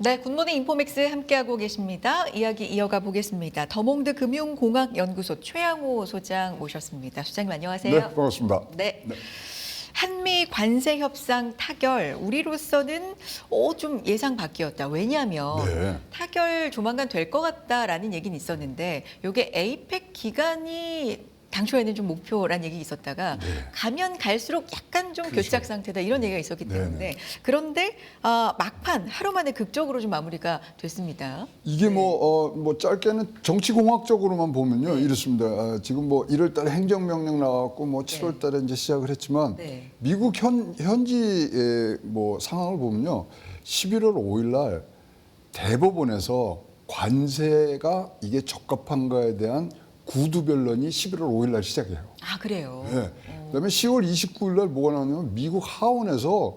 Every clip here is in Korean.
네, 굿모닝 인포맥스 함께하고 계십니다. 이야기 이어가 보겠습니다. 더몽드 금융공학연구소 최양호 소장 모셨습니다. 소장님 안녕하세요. 네, 반갑습니다. 네. 네. 한미 관세 협상 타결, 우리로서는 좀 예상 밖이었다. 왜냐하면 네. 타결 조만간 될 것 같다라는 얘기는 있었는데 이게 APEC 기간이 당초에는 좀 목표란 얘기 있었다가 가면 갈수록 약간 좀 그렇죠. 교착 상태다 이런 얘기가 있었기 때문에 네네. 그런데 막판 하루 만에 극적으로 좀 마무리가 됐습니다. 이게 뭐 짧게는 정치공학적으로만 보면요 이렇습니다. 지금 뭐 1월달에 행정명령 나왔고 뭐 7월달에 이제 시작을 했지만 네. 미국 현지의 뭐 상황을 보면요 11월 5일날 대법원에서 관세가 이게 적합한가에 대한 구두 변론이 11월 5일날 시작해요. 아 그래요. 네. 그다음에 10월 29일날 뭐가 나오냐면 미국 하원에서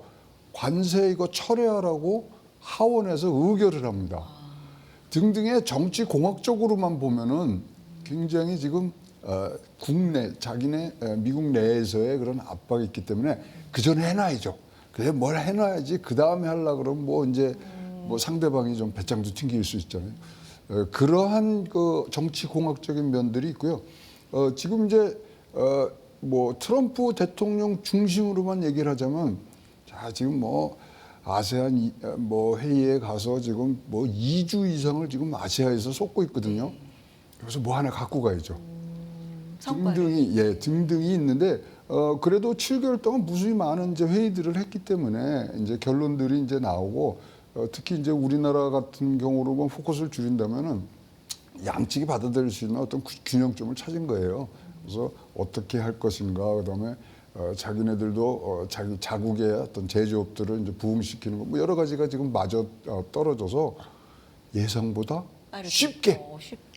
관세 이거 철회하라고 하원에서 의결을 합니다. 등등의 정치 공학적으로만 보면은 굉장히 지금 국내 자기네 미국 내에서의 그런 압박이 있기 때문에 그 전에 해놔야죠. 그래 뭘 해놔야지 그 다음에 하려 그러면 뭐 이제 뭐 상대방이 좀 배짱도 튕길 수 있잖아요. 그러한 그 정치 공학적인 면들이 있고요. 지금 이제 뭐 트럼프 대통령 중심으로만 얘기를 하자면 자 지금 뭐 아세안 뭐 회의에 가서 지금 뭐 2주 이상을 지금 아시아에서 쏟고 있거든요. 그래서 뭐 하나 갖고 가야죠. 등등이 있는데 그래도 7개월 동안 무수히 많은 이제 회의들을 했기 때문에 이제 결론들이 이제 나오고 특히 이제 우리나라 같은 경우로 보면 포커스를 줄인다면은 양측이 받아들일 수 있는 어떤 균형점을 찾은 거예요. 그래서 어떻게 할 것인가, 그다음에 자기네들도 자기 자국의 어떤 제조업들을 이제 부흥시키는 거, 뭐 여러 가지가 지금 마저 떨어져서 예상보다 쉽게.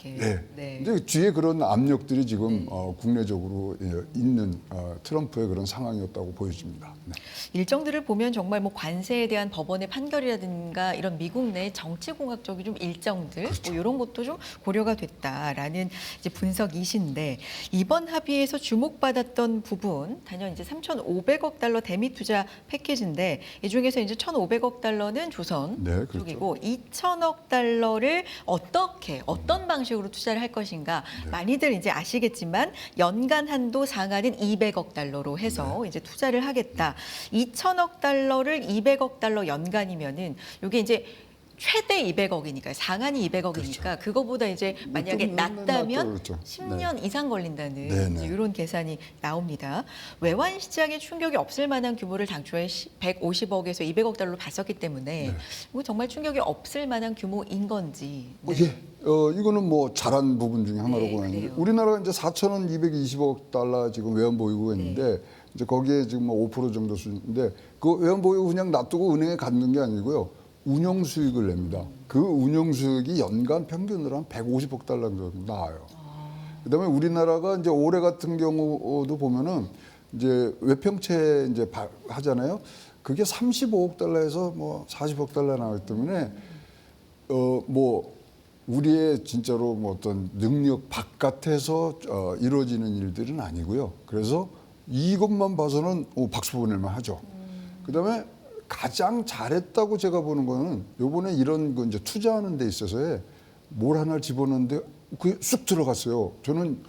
네. 네. 이제 뒤에 그런 압력들이 지금 국내적으로 있는 트럼프의 그런 상황이었다고 보여집니다. 네. 일정들을 보면 정말 뭐 관세에 대한 법원의 판결이라든가 이런 미국 내 정치공학적인 좀 일정들 그렇죠. 뭐 이런 것도 좀 고려가 됐다라는 이제 분석이신데 이번 합의에서 주목받았던 부분 단연 이제 3,500억 달러 대미 투자 패키지인데 이 중에서 이제 1,500억 달러는 조선 네, 그렇죠. 쪽이고 2,000억 달러를 어떤 방식으로 투자를 할 것인가 많이들 이제 아시겠지만 연간 한도 상한은 200억 달러로 해서 이제 투자를 하겠다. 2,000억 달러를 200억 달러 연간이면은 이게 이제 최대 200억이니까 상한이 200억이니까 그렇죠. 그거보다 이제 만약에 좀 낮다면 그렇죠. 10년 이상 걸린다는 네네. 이제 이런 계산이 나옵니다. 외환 시장에 충격이 없을 만한 규모를 당초에 150억에서 200억 달러로 봤었기 때문에 이거 정말 충격이 없을 만한 규모인 건지. 이거는 뭐 잘한 부분 중에 하나라고 네, 하는데 그래요. 우리나라가 이제 4,220억 달러 지금 외환 보유고가 있는데 이제 거기에 지금 뭐 5% 정도 수준인데 그 외환 보유고 그냥 놔두고 은행에 갖는 게 아니고요. 운영 수익을 냅니다. 그 운영 수익이 연간 평균으로 한 150억 달러 정도 나와요. 그다음에 우리나라가 이제 올해 같은 경우도 보면은 이제 외평채 이제 하잖아요. 그게 35억 달러에서 뭐 40억 달러 나오기 때문에 뭐 우리의 진짜로 뭐 어떤 능력 바깥에서 이루어지는 일들은 아니고요. 그래서 이것만 봐서는 박수 보낼만 하죠. 그다음에 가장 잘했다고 제가 보는 거는 요번에 이런 거 이제 투자하는 데 있어서에 뭘 하나 집어넣는데 그게 쑥 들어갔어요. 저는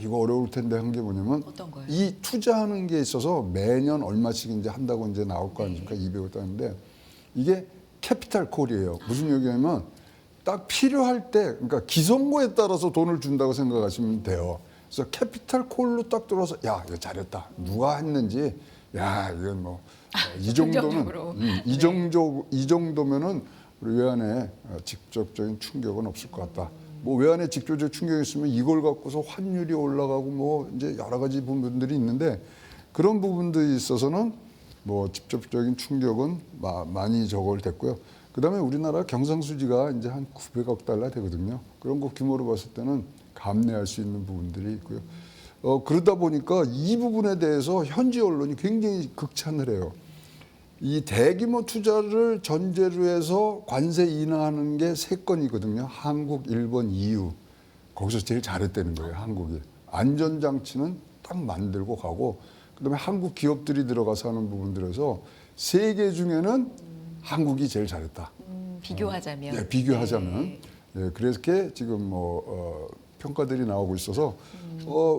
이거 어려울 텐데 한 게 뭐냐면 어떤 거요? 이 투자하는 게 있어서 매년 얼마씩 이제 한다고 이제 나올 거 아닙니까? 200억 따는데 이게 캐피탈 콜이에요. 무슨 얘기냐면 딱 필요할 때 그러니까 기성고에 따라서 돈을 준다고 생각하시면 돼요. 그래서 캐피탈 콜로 딱 들어와서 야 이거 잘했다. 누가 했는지 야 이건 뭐 이 정도는 이 정도면은 우리 외환에 직접적인 충격은 없을 것 같다. 뭐 외환에 직접적 충격이 있으면 이걸 갖고서 환율이 올라가고 뭐 이제 여러 가지 부분들이 있는데 그런 부분들이 있어서는 뭐 직접적인 충격은 많이 됐고요. 그다음에 우리나라 경상수지가 이제 한 900억 달러 되거든요. 그런 거 규모로 봤을 때는 감내할 수 있는 부분들이 있고요. 그러다 보니까 이 부분에 대해서 현지 언론이 굉장히 극찬을 해요. 이 대규모 투자를 전제로 해서 관세 인하하는 게 3건이거든요. 한국, 일본, EU. 거기서 제일 잘했다는 거예요, 한국이. 안전장치는 딱 만들고 가고 그다음에 한국 기업들이 들어가서 하는 부분들에서 세계 중에는 한국이 제일 잘했다. 비교하자면. 네, 비교하자면. 네. 네, 그렇게 지금 평가들이 나오고 있어서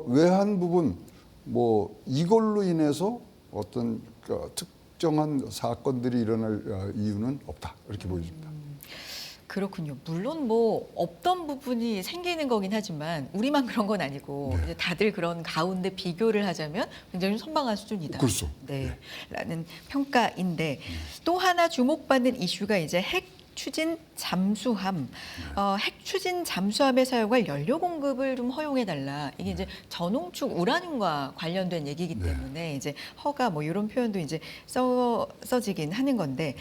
외환 부분 뭐 이걸로 인해서 어떤 특정한 사건들이 일어날 이유는 없다 이렇게 보여집니다. 그렇군요. 물론 뭐 없던 부분이 생기는 거긴 하지만 우리만 그런 건 아니고 이제 다들 그런 가운데 비교를 하자면 굉장히 선방한 수준이다. 그렇죠. 네, 라는 평가인데 또 하나 주목받는 이슈가 이제 핵 추진 잠수함, 핵 추진 잠수함에 사용할 연료 공급을 좀 허용해 달라. 이게 이제 전홍축 우라늄과 관련된 얘기이기 때문에 이제 허가 뭐 이런 표현도 이제 써지긴 하는 건데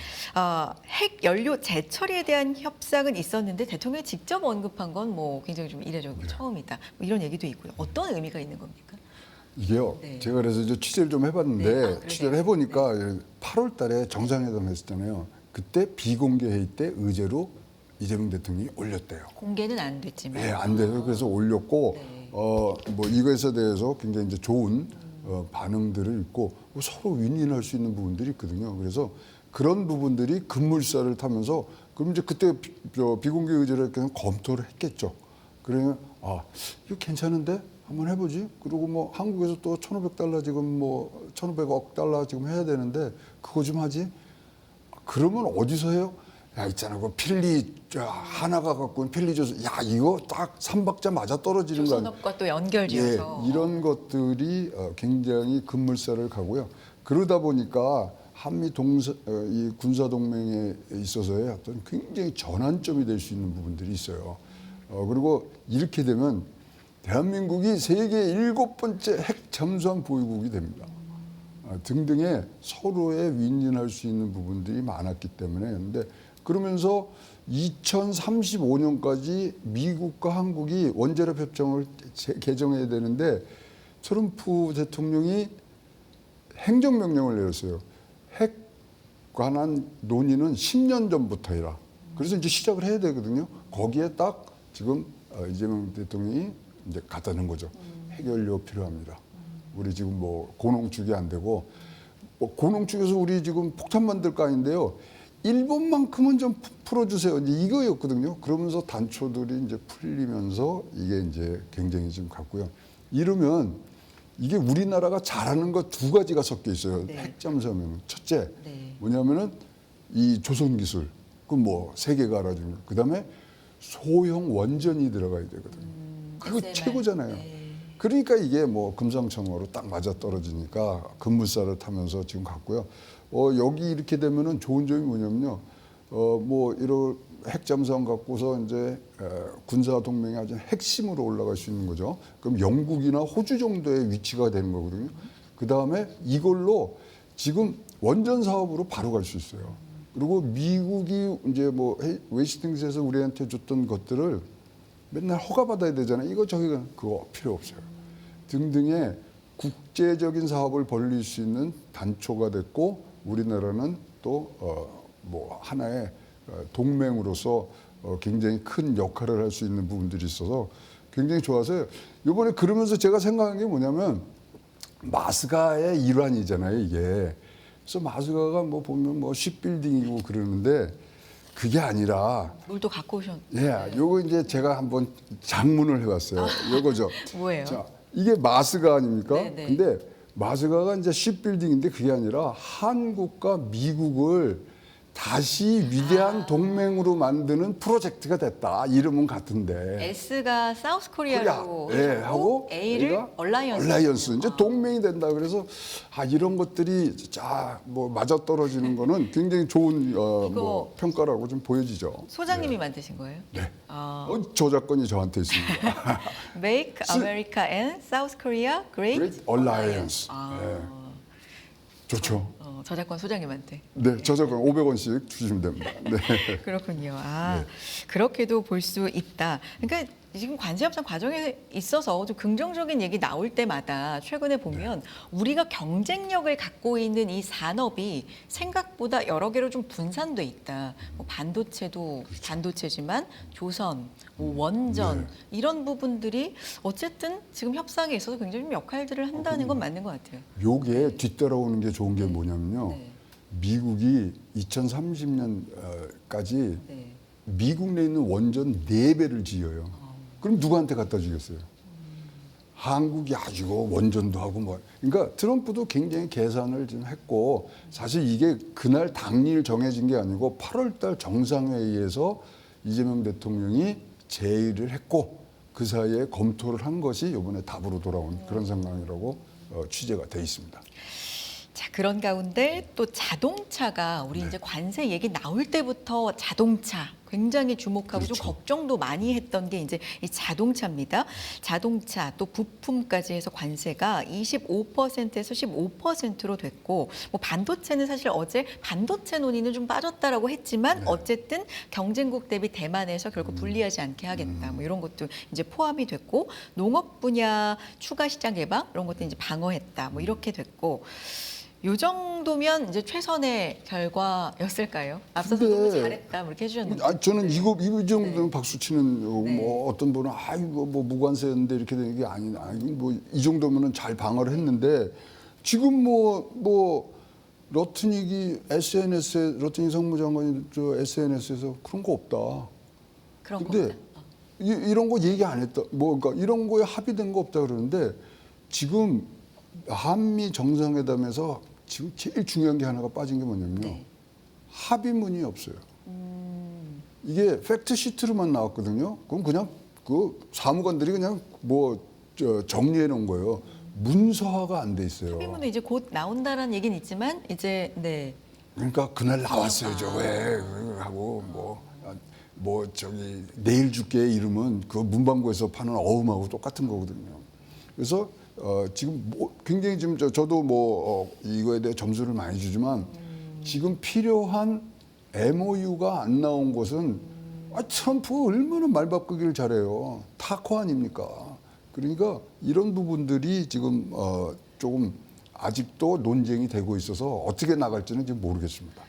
핵 연료 재처리에 대한 협상은 있었는데 대통령이 직접 언급한 건 뭐 굉장히 좀 이례적이고 처음이다. 뭐 이런 얘기도 있고요. 어떤 의미가 있는 겁니까? 이게요. 네. 제가 그래서 이제 취재를 좀 해봤는데 네. 그러세요? 취재를 해보니까 8월 달에 정상회담 했었잖아요. 그때 비공개 회의 때 의제로 이재명 대통령이 올렸대요. 공개는 안 됐지만. 네, 안 돼서 그래서 올렸고 네. 뭐 이것에 대해서 굉장히 이제 좋은 반응들을 있고 뭐 서로 윈윈할 수 있는 부분들이 있거든요. 그래서 그런 부분들이 급물살을 타면서 그럼 이제 그때 비공개 의제를 이렇게 검토를 했겠죠. 그러면 이거 괜찮은데 한번 해보지. 그리고 뭐 한국에서 또 1,500달러 지금 뭐 1,500억 달러 지금 해야 되는데 그거 좀 하지. 그러면 어디서 해요? 야 있잖아 그 필리 하나가 갖고 필리 줘서 야 이거 딱 3박자 맞아 떨어지는 거야. 조선업과 또 연결지어서. 예, 이런 것들이 굉장히 급물살을 가고요. 그러다 보니까 한미 이 군사 동맹에 있어서의 어떤 굉장히 전환점이 될 수 있는 부분들이 있어요. 그리고 이렇게 되면 대한민국이 세계 7번째 핵 잠수함 보유국이 됩니다. 등등의 서로의 윈윈할 수 있는 부분들이 많았기 때문에 근데 그러면서 2035년까지 미국과 한국이 원자력 협정을 개정해야 되는데 트럼프 대통령이 행정명령을 내렸어요. 핵 관한 논의는 10년 전부터 해라. 그래서 이제 시작을 해야 되거든요. 거기에 딱 지금 이재명 대통령이 이제 갖다 놓은 거죠. 핵연료 필요합니다. 우리 지금 뭐 고농축이 안 되고 뭐 고농축에서 우리 지금 폭탄 만들 거 아닌데요. 일본만큼은 좀 풀어주세요. 이제 이거였거든요. 그러면서 단초들이 이제 풀리면서 이게 이제 굉장히 지금 갔고요. 이러면 이게 우리나라가 잘하는 거 두 가지가 섞여 있어요. 네. 핵잠수함에는 첫째 네. 뭐냐면은 이 조선 기술 그 뭐 세계가 알아주는 그 다음에 소형 원전이 들어가야 되거든요. 그거 SMR. 최고잖아요. 네. 그러니까 이게 뭐 금상첨화로 딱 맞아 떨어지니까 급물살을 타면서 지금 갔고요. 여기 이렇게 되면은 좋은 점이 뭐냐면요. 뭐 이런 핵잠수함 갖고서 이제 군사 동맹의 아주 핵심으로 올라갈 수 있는 거죠. 그럼 영국이나 호주 정도의 위치가 되는 거거든요. 그 다음에 이걸로 지금 원전 사업으로 바로 갈 수 있어요. 그리고 미국이 이제 뭐 웨스팅스에서 우리한테 줬던 것들을 맨날 허가받아야 되잖아요. 이거 저기가 그거 필요 없어요. 등등의 국제적인 사업을 벌릴 수 있는 단초가 됐고 우리나라는 또 뭐 하나의 동맹으로서 굉장히 큰 역할을 할 수 있는 부분들이 있어서 굉장히 좋아서 이번에 그러면서 제가 생각한 게 뭐냐면 마스가의 일환이잖아요 이게. 그래서 마스가가 뭐 보면 뭐 쉽빌딩이고 그러는데 그게 아니라 물도 갖고 오셨. 요거 이제 제가 한번 장문을 해봤어요. 요거죠. 뭐예요? 자, 이게 마스가 아닙니까? 네네. 근데 마스가가 이제 쉽빌딩인데 그게 아니라 한국과 미국을 다시 위대한 동맹으로 만드는 프로젝트가 됐다. 이름은 같은데. S가 사우스 코리아로 예, 하고 A를 A가 얼라이언스. 얼라이언스. 이제 동맹이 된다. 그래서 이런 것들이 뭐 맞아 떨어지는 거는 굉장히 좋은 뭐 평가라고 좀 보여지죠. 소장님이 만드신 거예요? 네. 아, 저작권이 저한테 있습니다. Make America and South Korea Great, Great Alliance. 아, 네. 좋죠. 저작권 소장님한테. 네, 저작권 500원씩 주시면 됩니다. 네. 그렇군요. 그렇게도 볼 수 있다. 그러니까 지금 관세 협상 과정에 있어서 좀 긍정적인 얘기 나올 때마다 최근에 보면 우리가 경쟁력을 갖고 있는 이 산업이 생각보다 여러 개로 좀 분산돼 있다. 뭐 반도체도 반도체지만 조선, 뭐 원전 이런 부분들이 어쨌든 지금 협상에 있어서 굉장히 좀 역할들을 한다는 건 맞는 것 같아요. 요게 뒤따라오는 게 좋은 게 뭐냐면요. 네. 미국이 2030년까지 네. 미국 내에 있는 원전 4배를 지어요. 그럼 누구한테 갖다 주겠어요? 한국이 아주 원전도 하고 뭐. 그러니까 트럼프도 굉장히 계산을 좀 했고 사실 이게 그날 당일 정해진 게 아니고 8월 달 정상회의에서 이재명 대통령이 제의를 했고 그 사이에 검토를 한 것이 이번에 답으로 돌아온 그런 상황이라고 취재가 돼 있습니다. 자, 그런 가운데 또 자동차가 우리 네. 이제 관세 얘기 나올 때부터 자동차 굉장히 주목하고 그렇죠. 좀 걱정도 많이 했던 게 이제 이 자동차입니다. 자동차 또 부품까지 해서 관세가 25%에서 15%로 됐고 뭐 반도체는 사실 어제 반도체 논의는 좀 빠졌다라고 했지만 네. 어쨌든 경쟁국 대비 대만에서 결국 불리하지 않게 하겠다. 뭐 이런 것도 이제 포함이 됐고 농업 분야 추가 시장 개방 이런 것도 이제 방어했다. 뭐 이렇게 됐고 요 정도면 이제 최선의 결과였을까요? 앞서서 근데 너무 잘했다, 뭐 이렇게 해주셨는데. 저는 이 정도는 네. 박수 치는 네. 뭐 어떤 분은 이거 뭐 무관세인데 이렇게 되는 게 뭐 이 정도면은 잘 방어를 했는데 지금 뭐 러트닉이 SNS에 러트닉 상무장관이 저 SNS에서 그런 거 없다. 그런 근데 거죠. 이런 거 얘기 안 했다. 뭐 그러니까 이런 거에 합의된 거 없다 그러는데 지금 한미 정상회담에서 지금 제일 중요한 게 하나가 빠진 게 뭐냐면요. 네. 합의문이 없어요. 이게 팩트 시트로만 나왔거든요. 그럼 그냥 그 사무관들이 그냥 정리해 놓은 거예요. 문서화가 안 돼 있어요. 합의문은 이제 곧 나온다라는 얘기는 있지만 이제 네. 그러니까 그날 나왔어요. 왜 하고 저기 내일 줄게 이러면 그 문방구에서 파는 어음하고 똑같은 거거든요. 그래서 지금 굉장히 지금 저도 이거에 대해 점수를 많이 주지만 지금 필요한 MOU가 안 나온 것은 트럼프가 얼마나 말 바꾸기를 잘해요. 타코 아닙니까? 그러니까 이런 부분들이 지금 조금 아직도 논쟁이 되고 있어서 어떻게 나갈지는 지금 모르겠습니다.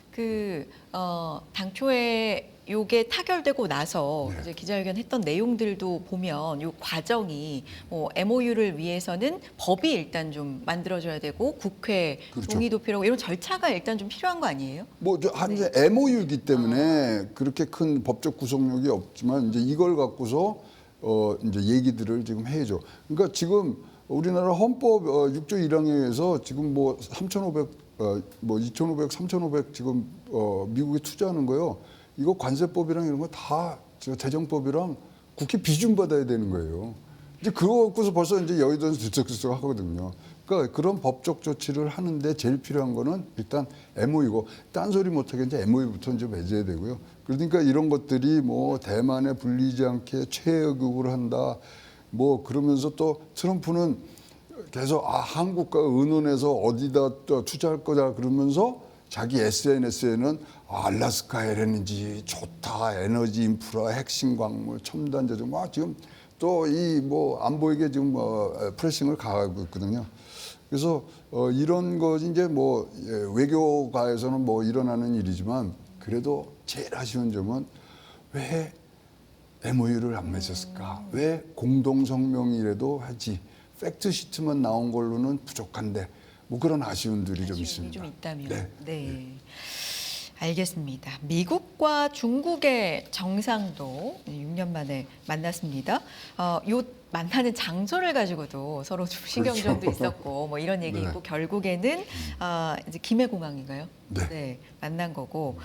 당초에 요게 타결되고 나서 네. 이제 기자회견 했던 내용들도 보면 요 과정이 뭐 MOU를 위해서는 법이 일단 좀 만들어져야 되고 국회 그렇죠. 동의도 필요하고 이런 절차가 일단 좀 필요한 거 아니에요? 이제 MOU이기 때문에 그렇게 큰 법적 구속력이 없지만 이제 이걸 갖고서 이제 얘기들을 지금 해야죠. 그러니까 지금 우리나라 헌법 6조 1항에 의해서 지금 2,500, 3,500 지금 미국에 투자하는 거요. 이거 관세법이랑 이런 거 다 재정법이랑 국회 비준 받아야 되는 거예요. 이제 그거 갖고서 벌써 이제 여의도에서 들썩들썩 하거든요. 그러니까 그런 법적 조치를 하는데 제일 필요한 거는 일단 MOU고 딴소리 못하게 이제 MOU부터 이제 맺어야 되고요. 그러니까 이런 것들이 대만에 불리지 않게 최악극을 한다. 그러면서 또 트럼프는 계속 한국과 의논해서 어디다 또 투자할 거다 그러면서 자기 SNS에는 알래스카 LNG 좋다, 에너지 인프라, 핵심 광물, 첨단 제조 지금 또 안 보이게 지금 프레싱을 가하고 있거든요. 그래서 이런 것이 이제 외교가에서는 일어나는 일이지만 그래도 제일 아쉬운 점은 왜 MOU를 안 맺었을까? 왜 공동성명이라도 하지? 팩트 시트만 나온 걸로는 부족한데 그런 아쉬움들이 좀 있습니다. 좀 있다면. 네. 네. 알겠습니다. 미국과 중국의 정상도 6년 만에 만났습니다. 요 만나는 장소를 가지고도 서로 좀 신경전도 그렇죠. 있었고 이런 얘기 네. 있고 결국에는 이제 김해공항인가요? 네. 만난 거고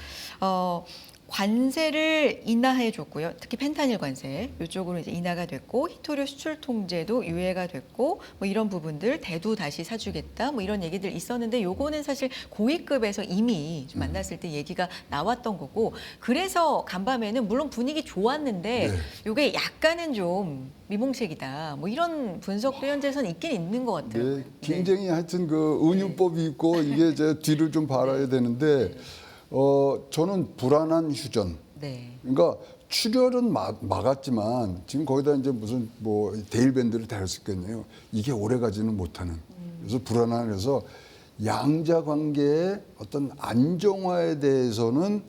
관세를 인하해 줬고요. 특히 펜타닐 관세 이쪽으로 이제 인하가 됐고 히토류 수출 통제도 유예가 됐고 이런 부분들 대두 다시 사주겠다 이런 얘기들 있었는데 요거는 사실 고위급에서 이미 좀 만났을 때 얘기가 나왔던 거고 그래서 간밤에는 물론 분위기 좋았는데 네. 요게 약간은 좀 미봉책이다 이런 분석도 현재선 있긴 있는 것 같아요. 네, 굉장히 하여튼 은유법이 있고 이게 이제 뒤를 좀 봐야 되는데 저는 불안한 휴전. 네. 그러니까 출혈은 막았지만 지금 거기다 이제 무슨 데일밴드를 달았을 거네요. 이게 오래 가지는 못하는. 그래서 불안해서 양자 관계의 어떤 안정화에 대해서는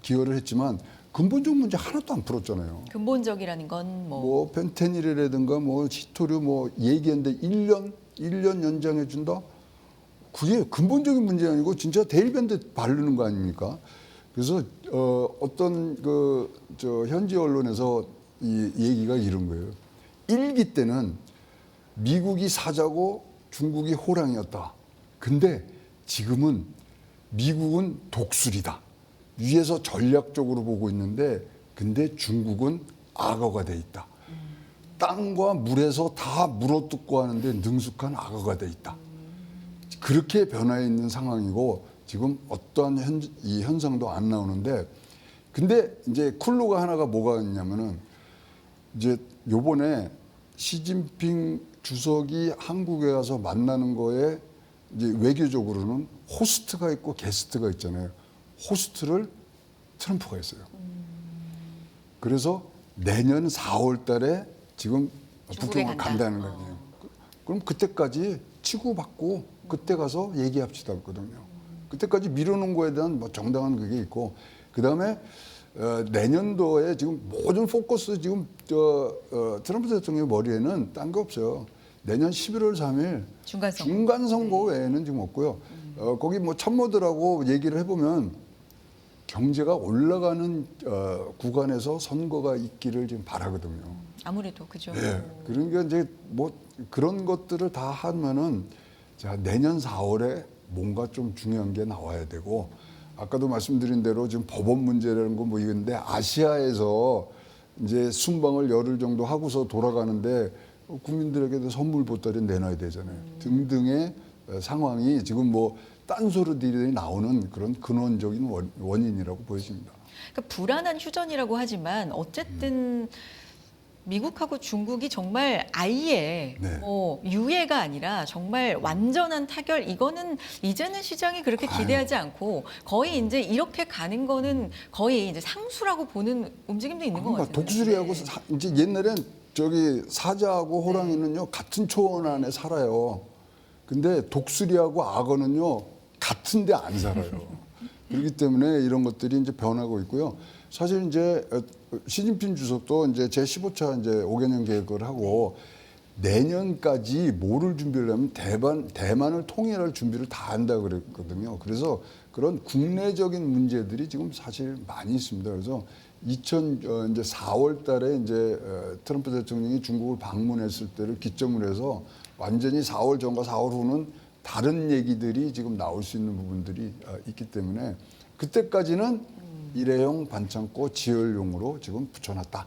기여를 했지만 근본적 문제 하나도 안 풀었잖아요. 근본적이라는 건 펜테닐이라든가 히토류 얘기했는데 1년 연장해 준다. 그게 근본적인 문제 아니고 진짜 데일밴드 바르는 거 아닙니까? 그래서 어떤 저 현지 언론에서 이 얘기가 이런 거예요. 일기 때는 미국이 사자고 중국이 호랑이였다. 근데 지금은 미국은 독수리다. 위에서 전략적으로 보고 있는데 근데 중국은 악어가 돼 있다. 땅과 물에서 다 물어뜯고 하는데 능숙한 악어가 돼 있다. 그렇게 변화해 있는 상황이고 지금 어떠한 이 현상도 안 나오는데 근데 이제 쿨루가 하나가 뭐가 있냐면은 이제 요번에 시진핑 주석이 한국에 가서 만나는 거에 이제 외교적으로는 호스트가 있고 게스트가 있잖아요. 호스트를 트럼프가 했어요. 그래서 내년 4월 달에 지금 북경을 간다는 거예요. 그럼 그때까지 치고받고 그때 가서 얘기합시다 했거든요. 그때까지 미뤄놓은 거에 대한 뭐 정당한 그게 있고 그다음에 내년도에 지금 모든 포커스 지금 트럼프 대통령 머리에는 딴 게 없어요. 내년 11월 3일 중간 선거 외에는 지금 없고요. 거기 뭐 참모들하고 얘기를 해보면 경제가 올라가는 구간에서 선거가 있기를 지금 바라거든요. 아무래도 그죠. 네. 그러니까 이제 뭐 그런 것들을 다 하면은 자 내년 4월에 뭔가 좀 중요한 게 나와야 되고 아까도 말씀드린 대로 지금 법원 문제라는 거 뭐 이건데 아시아에서 이제 순방을 열흘 정도 하고서 돌아가는데 국민들에게도 선물 보따리 내놔야 되잖아요. 등등의 상황이 지금 뭐 딴소리들이 나오는 그런 근원적인 원인이라고 보여집니다. 그러니까 불안한 휴전이라고 하지만 어쨌든 미국하고 중국이 정말 아예 네. 뭐 유예가 아니라 정말 완전한 타결 이거는 이제는 시장이 그렇게 기대하지 않고 거의 이제 이렇게 가는 거는 거의 이제 상수라고 보는 움직임도 있는 것 같아요. 독수리하고 네. 이제 옛날엔 저기 사자하고 호랑이는요 같은 초원 안에 살아요. 근데 독수리하고 악어는요 같은데 안 살아요. 그렇기 때문에 이런 것들이 이제 변하고 있고요. 사실 이제 시진핑 주석도 이제 제15차 이제 5개년 계획을 하고 내년까지 뭐를 준비를 하면 대만을 통일할 준비를 다 한다 그랬거든요. 그래서 그런 국내적인 문제들이 지금 사실 많이 있습니다. 그래서 이제 4월 달에 이제 트럼프 대통령이 중국을 방문했을 때를 기점으로 해서 완전히 4월 전과 4월 후는 다른 얘기들이 지금 나올 수 있는 부분들이 있기 때문에 그때까지는 일회용 반창고 지혈용으로 지금 붙여놨다.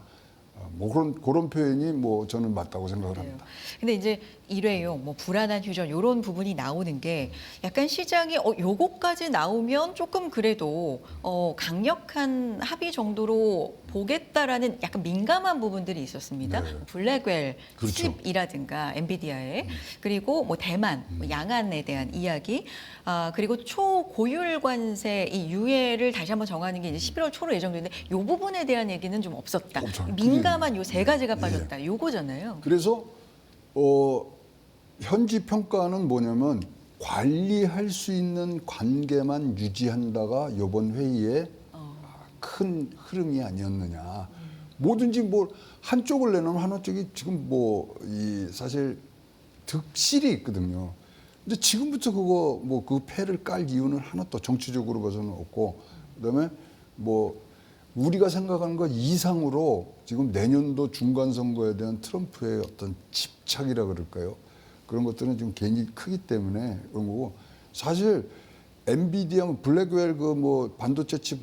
뭐 그런 표현이 뭐 저는 맞다고 생각을 합니다. 근데 이제 일회용, 뭐 불안한 휴전 이런 부분이 나오는 게 약간 시장이 요거까지 나오면 조금 그래도 강력한 합의 정도로 보겠다라는 약간 민감한 부분들이 있었습니다. 네. 블랙웰 그렇죠. 칩이라든가 엔비디아의 그리고 뭐 대만, 뭐 양안에 대한 이야기, 그리고 초고율 관세 이 유예를 다시 한번 정하는 게 이제 11월 초로 예정되는데 이 부분에 대한 얘기는 좀 없었다. 민감한 요 세 가지가 빠졌다. 요거잖아요. 그래서 현지 평가는 뭐냐면 관리할 수 있는 관계만 유지한다가 이번 회의의 큰 흐름이 아니었느냐. 뭐든지 뭐 한쪽을 내놓으면 한쪽이 지금 사실 득실이 있거든요. 근데 지금부터 그거 뭐 그 패를 깔 이유는 하나도 정치적으로 봐서는 없고 그다음에 뭐 우리가 생각하는 것 이상으로 지금 내년도 중간 선거에 대한 트럼프의 어떤 집착이라 그럴까요? 그런 것들은 좀 굉장히 크기 때문에 그런 거고 사실 엔비디아 블랙웰 그 뭐 반도체 칩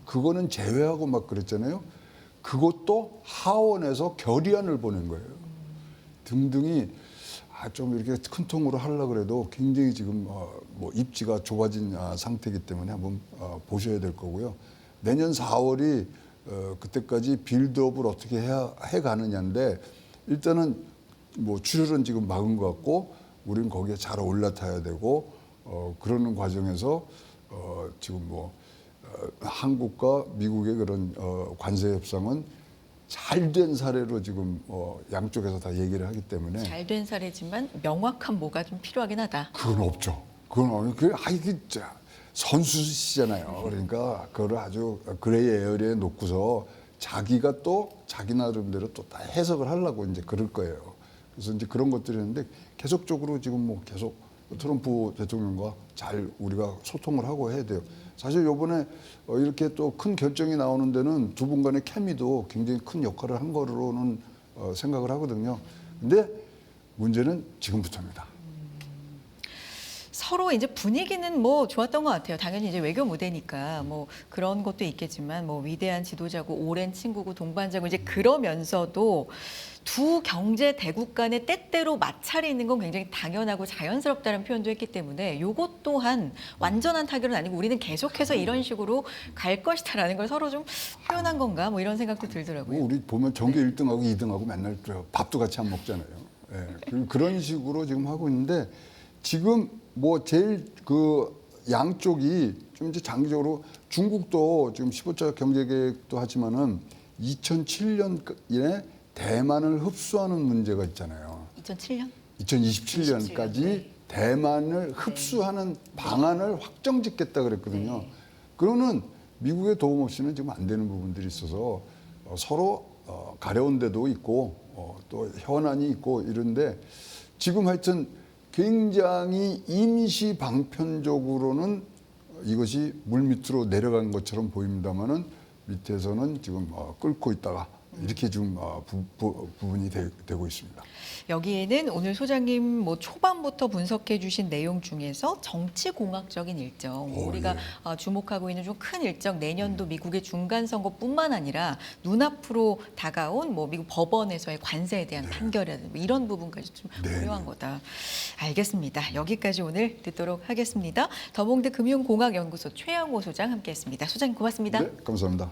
그거는 제외하고 막 그랬잖아요. 그것도 하원에서 결의안을 보낸 거예요. 등등이 좀 이렇게 큰 통으로 하려고 그래도 굉장히 지금 뭐 입지가 좁아진 상태이기 때문에 한번 보셔야 될 거고요. 내년 4월이 그때까지 빌드업을 어떻게 해 가느냐인데 일단은 뭐 출혈은 지금 막은 것 같고 우리는 거기에 잘 올라타야 되고 그러는 과정에서 지금 한국과 미국의 그런 관세 협상은 잘된 사례로 지금 양쪽에서 다 얘기를 하기 때문에 잘된 사례지만 명확한 뭐가 좀 필요하긴 하다. 그건 없죠. 이게 선수시잖아요. 그러니까 그거를 아주 그레이 에어리에 놓고서 자기가 또 자기 나름대로 또 다 해석을 하려고 이제 그럴 거예요. 그래서 이제 그런 것들이 있는데 계속적으로 지금 계속 트럼프 대통령과 잘 우리가 소통을 하고 해야 돼요. 사실 이번에 이렇게 또 큰 결정이 나오는 데는 두 분 간의 케미도 굉장히 큰 역할을 한 거로는 생각을 하거든요. 근데 문제는 지금부터입니다. 서로 이제 분위기는 뭐 좋았던 것 같아요. 당연히 이제 외교 무대니까 뭐 그런 것도 있겠지만 뭐 위대한 지도자고 오랜 친구고 동반자고 이제 그러면서도 두 경제 대국 간의 때때로 마찰이 있는 건 굉장히 당연하고 자연스럽다는 표현도 했기 때문에 요것 또한 완전한 타결은 아니고 우리는 계속해서 이런 식으로 갈 것이다라는 걸 서로 좀 표현한 건가 뭐 이런 생각도 들더라고요. 뭐 우리 보면 전교 1등하고 2등하고 맨날 밥도 같이 안 먹잖아요. 예, 그런 식으로 지금 하고 있는데 지금 뭐 제일 그 양쪽이 좀 이제 장기적으로 중국도 지금 15차 경제계획도 하지만은 2007년에 대만을 흡수하는 문제가 있잖아요. 2007년? 2027년까지 네. 대만을 흡수하는 방안을 확정짓겠다 그랬거든요. 네. 그거는 미국의 도움 없이는 지금 안 되는 부분들이 있어서 서로 가려운 데도 있고 또 현안이 있고 이런데 지금 하여튼 굉장히 임시 방편적으로는 이것이 물밑으로 내려간 것처럼 보입니다만은 밑에서는 지금 끓고 있다가 이렇게 지금 부분이 되고 있습니다. 여기에는 오늘 소장님 뭐 초반부터 분석해 주신 내용 중에서 정치공학적인 일정, 우리가 주목하고 있는 좀 큰 일정, 내년도 미국의 중간 선거뿐만 아니라 눈앞으로 다가온 뭐 미국 법원에서의 관세에 대한 판결이라든지 뭐 이런 부분까지 좀 고려한 거다. 알겠습니다. 여기까지 오늘 듣도록 하겠습니다. 더봉대 금융공학연구소 최양호 소장 함께했습니다. 소장님 고맙습니다. 네, 감사합니다.